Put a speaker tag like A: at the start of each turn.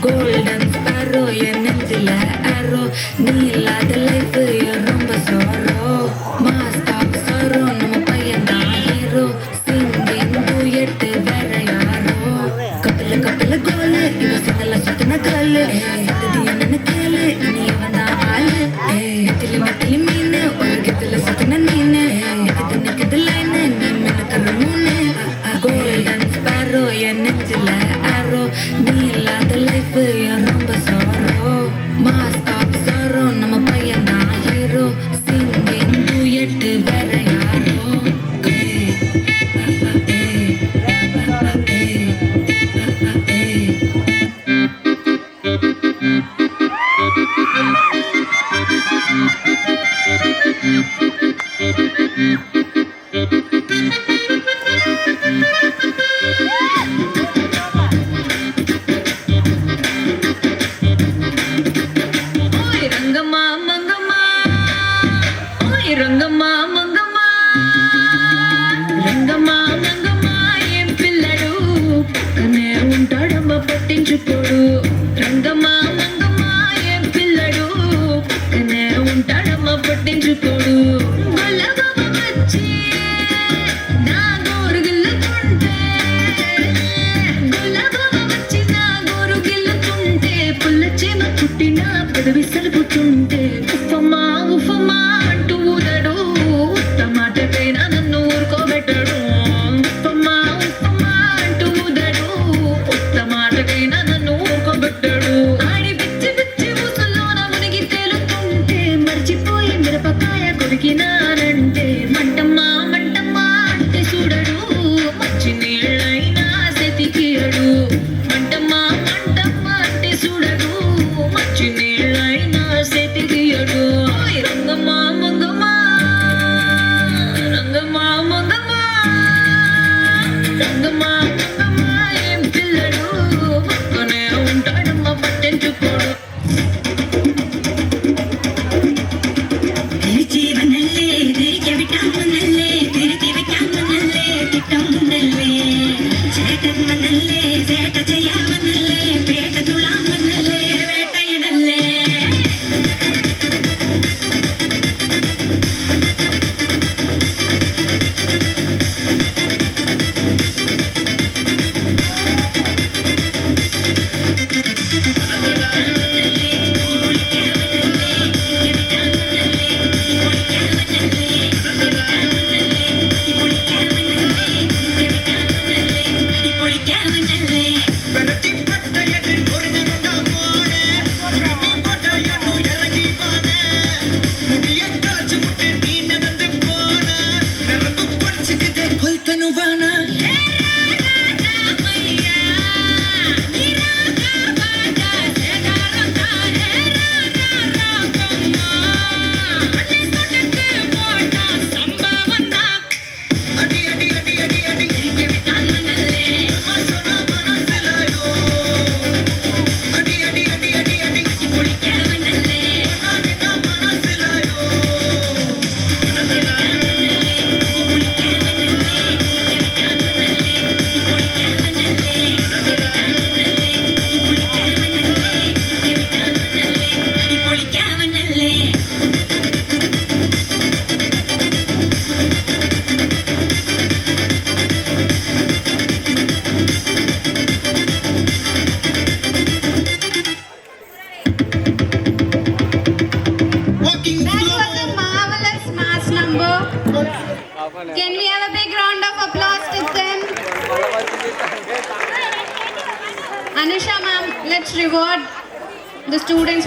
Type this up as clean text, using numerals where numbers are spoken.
A: Golden sparrow, என்னதில arrow நீ இல்லாத life ரொம்ப sorrow master sorrow நம்ம பையன்தான் hero singing duet வேற யாரோ கப்பல கோலு இவ சுத்தன காலு சத்ததி என்னன்னு கேளு நீ வந்தான் ஆளு நெத்திலி மீனு உலகத்துல சுத்தன நீனு நிக்குது லைன் நீ மினக்கற மூணு golden sparrow என்னதில arrow நீ இல்லாத life ரொம்ப sorrow master sorrow நம்ம பையன்தான் hero singing duet வேற யாரோ రంగమ్మా మంగమ్మా రంగమ్మా మంగమ్మా ఏం పిల్లడు పక్కనే ఉంటాడమ్మ పట్టించుకోడు రంగమ్మా మంగమ్మా ఏం పిల్లడు పక్కనే ఉంటాడమ్మ పట్టించుకోడు గొల్లగమ్మ వచ్చి నా గోరు గిల్లుతుంటే గొల్లగమ్మ వచ్చి నా గోరు గిల్లుతుంటే పుల్ల చీమ పుట్టిన పెదవి సలుపుతుంటే ఉఫమ్మా ఉఫమ్మా కొరికినానంటే మంటమ్మా మంటమ్మా అంటే చూడడు మంచి నీళ్ళైనా సెతికియడు మంటమ్మా మంటమ్మా అంటే చూడడు మంచి నీళ్ళైనా సెతికియడు రంగమ్మా మంగమ్మా రంగమ్మా మంగమ్మా రంగమ్మా మంగమ్మా ఏం పిల్లడు పక్కనే ఉంటాడమ్మా పట్టించుకోడు Can we have a big round of applause to them? Anusha ma'am, let's reward the students.